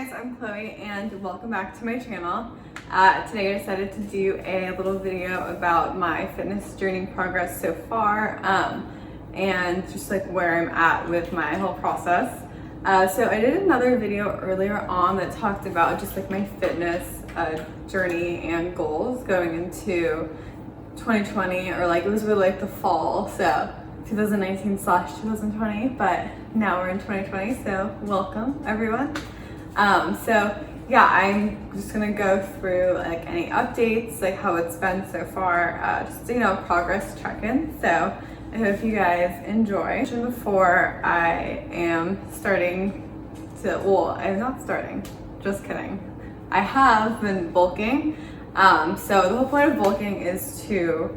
guys, I'm Chloe and welcome back to my channel. Today I decided to do a little video about my fitness journey progress so far and just like where I'm at with my whole process. So I did another video earlier on that talked about just like my fitness journey and goals going into 2020, or like it was really like the fall, so 2019/2020, but now we're in 2020, so welcome everyone. So yeah, I'm just gonna go through like any updates, like how it's been so far, just progress check-in. So I hope you guys enjoy. Before I am starting to, well, I'm not starting, just kidding. I have been bulking. So the whole point of bulking is to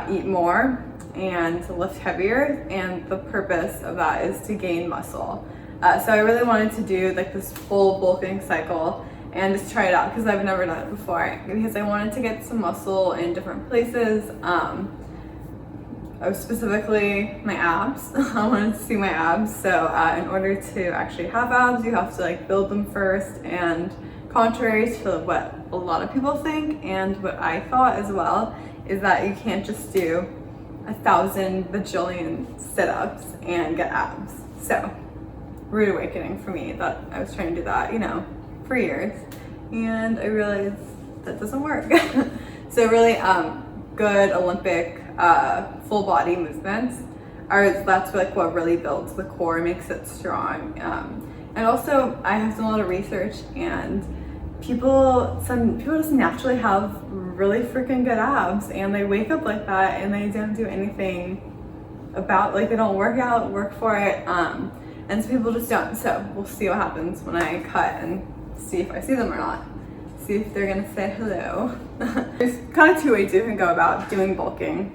eat more and to lift heavier, and the purpose of that is to gain muscle. So I really wanted to do like this full bulking cycle and just try it out because I've never done it before, because I wanted to get some muscle in different places. Specifically my abs. I wanted to see my abs. So in order to actually have abs, you have to like build them first, and contrary to what a lot of people think and what I thought as well, is that you can't just do 1,000 bajillion sit-ups and get abs. So rude awakening for me that I was trying to do that, for years, and I realized that doesn't work. So really good Olympic full body movements that's like what really builds the core, makes it strong. And also I have done a lot of research, and some people just naturally have really freaking good abs, and they wake up like that and they don't do anything about, like, they don't work for it, and some people just don't. So we'll see what happens when I cut and see if I see them or not, see if they're gonna say hello. There's kind of two ways you can go about doing bulking,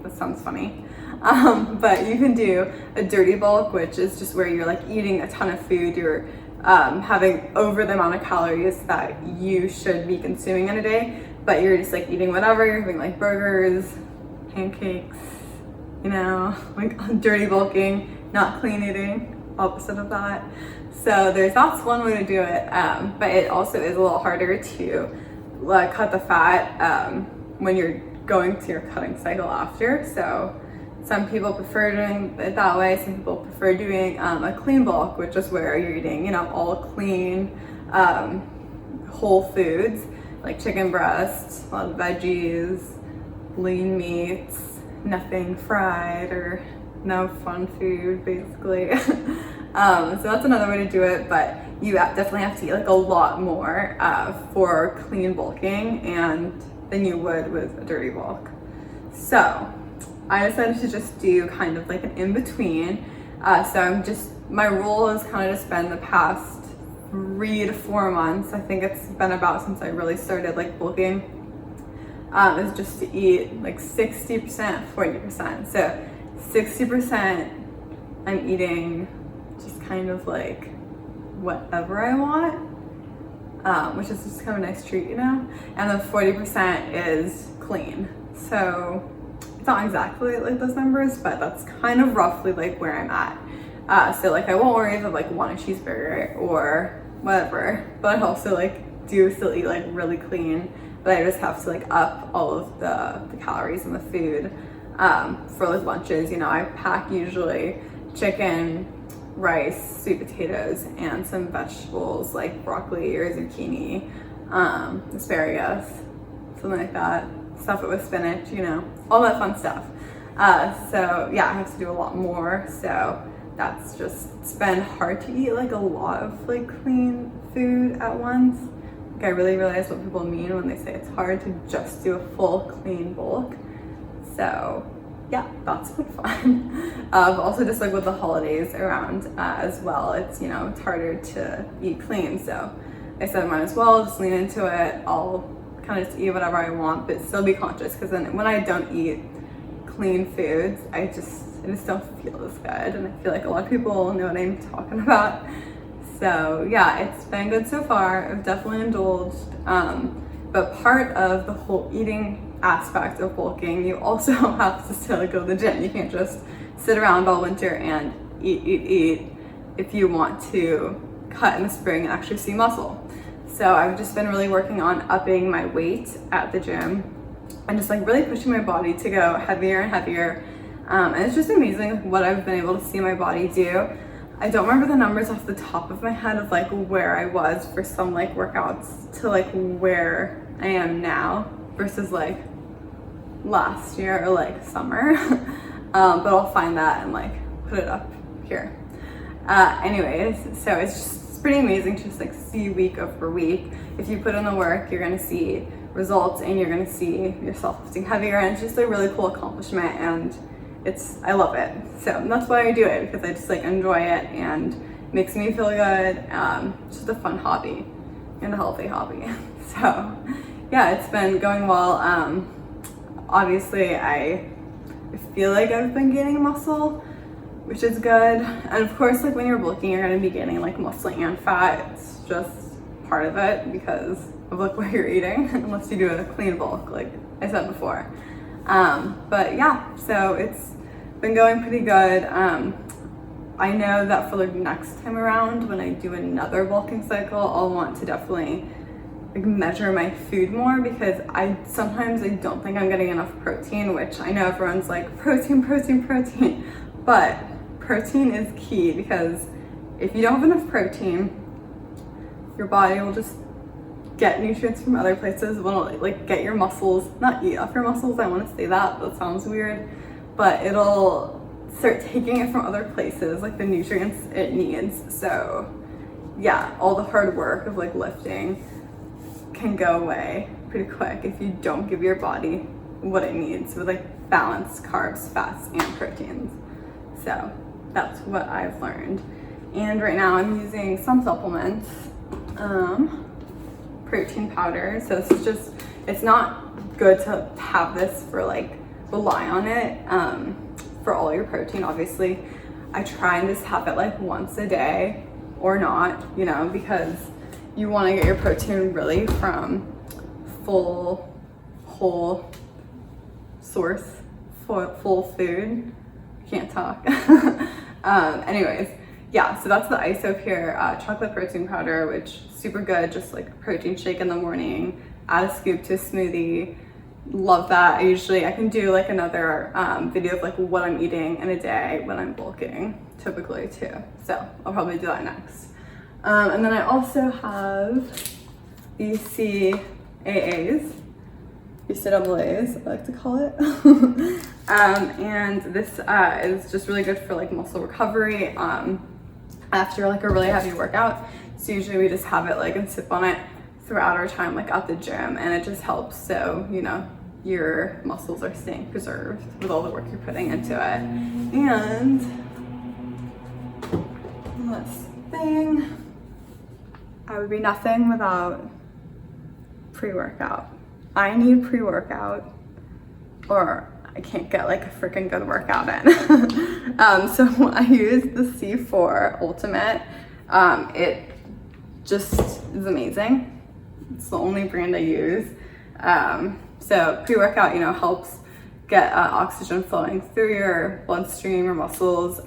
that sounds funny. But you can do a dirty bulk, which is just where you're like eating a ton of food, you're having over the amount of calories that you should be consuming in a day, but you're just like eating whatever, you're having like burgers, pancakes, like dirty bulking, not clean eating, opposite of that. So that's one way to do it, but it also is a little harder to cut the fat when you're going to your cutting cycle after. So some people prefer doing it that way. Some people prefer doing a clean bulk, which is where you're eating, all clean, whole foods, like chicken breasts, a lot of veggies, lean meats, nothing fried or no fun food, basically. So that's another way to do it, but you definitely have to eat like a lot more for clean bulking than you would with a dirty bulk. So I decided to just do kind of like an in-between. So my rule is kind of to spend the past 3 to 4 months, I think it's been about since I really started like bulking, is just to eat like 60%, 40%. So 60% I'm eating just kind of like whatever I want, which is just kind of a nice treat, and then 40% is clean. So it's not exactly like those numbers, but that's kind of roughly like where I'm at. So like I won't worry if I like want a cheeseburger or whatever, but I also like do still eat like really clean, but I just have to like up all of the calories in the food. For like lunches, I pack usually chicken, rice, sweet potatoes, and some vegetables like broccoli or zucchini, asparagus, something like that. Stuff it with spinach, all that fun stuff. So yeah, I have to do a lot more. So it's been hard to eat like a lot of like clean food at once. Like I really realize what people mean when they say it's hard to just do a full clean bulk. So yeah, that's been fun. Also just like with the holidays around as well, it's it's harder to eat clean. So I said I might as well just lean into it. I'll kind of just eat whatever I want, but still be conscious, because then when I don't eat clean foods, I just don't feel as good, and I feel like a lot of people know what I'm talking about. So yeah, it's been good so far. I've definitely indulged, but part of the whole eating aspect of bulking, you also have to still go to the gym. You can't just sit around all winter and eat if you want to cut in the spring and actually see muscle. So I've just been really working on upping my weight at the gym and just like really pushing my body to go heavier and heavier. And it's just amazing what I've been able to see my body do. I don't remember the numbers off the top of my head of like where I was for some like workouts to like where I am now versus like last year or like summer. But I'll find that and like put it up here. Anyways, so it's pretty amazing to just like see week over week. If you put in the work, you're gonna see results and you're gonna see yourself lifting heavier, and it's just a really cool accomplishment, and I love it. So that's why I do it, because I just like enjoy it and makes me feel good. It's just a fun hobby and a healthy hobby. So yeah, it's been going well. Obviously I feel like I've been gaining muscle, which is good. And of course, like when you're bulking, you're gonna be gaining like muscle and fat. It's just part of it because of like what you're eating, unless you do a clean bulk, like I said before. But yeah, so it's been going pretty good. I know that for the next time around, when I do another bulking cycle, I'll want to definitely like measure my food more, because sometimes I don't think I'm getting enough protein, which I know everyone's like protein, but protein is key, because if you don't have enough protein, your body will just get nutrients from other places, will like get your muscles, not eat off your muscles, I want to say that sounds weird, but it'll start taking it from other places, like the nutrients it needs. So yeah, all the hard work of like lifting can go away pretty quick if you don't give your body what it needs with like balanced carbs, fats, and proteins. So that's what I've learned. And right now I'm using some supplements, protein powder. So this is just, it's not good to have this for like rely on it for all your protein. Obviously I try and just have it like once a day or not, you know, because you want to get your protein really from full whole source, full food. Can't talk. Anyways, yeah, so that's the Isopure chocolate protein powder, which is super good, just like a protein shake in the morning, add a scoop to a smoothie. Love that. I can do like another video of like what I'm eating in a day when I'm bulking typically too. So I'll probably do that next. And then I also have these CAAs, BCAAs, I like to call it. And this is just really good for like muscle recovery after like a really heavy workout. So usually we just have it like and sip on it throughout our time like at the gym, and it just helps, so you know your muscles are staying preserved with all the work you're putting into it. And last thing, I would be nothing without pre-workout. I need pre-workout or I can't get like a freaking good workout in. So I use the C4 Ultimate. It just is amazing. It's the only brand I use. So pre-workout, you know, helps get oxygen flowing through your bloodstream, your muscles.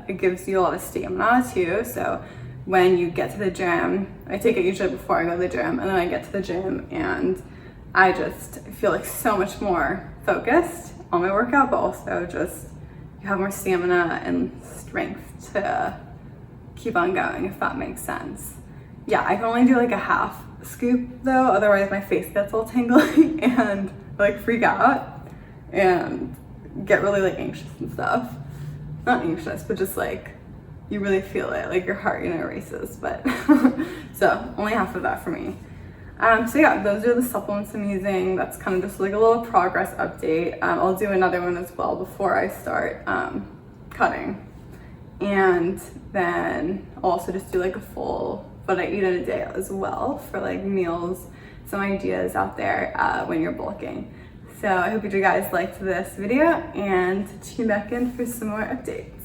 It gives you a lot of stamina too. So when you get to the gym, I take it usually before I go to the gym, and then I get to the gym and I just feel like so much more focused on my workout, but also just you have more stamina and strength to keep on going, if that makes sense. Yeah, I can only do like a half scoop though, otherwise my face gets all tingly and like freak out and get really like anxious and stuff. Not anxious, but just like you really feel it, like your heart, you know, races. But so only half of that for me. So yeah, those are the supplements I'm using. That's kind of just like a little progress update. I'll do another one as well before I start cutting. And then I'll also just do like a full what I eat in a day as well for like meals, some ideas out there when you're bulking. So I hope you guys liked this video and tune back in for some more updates.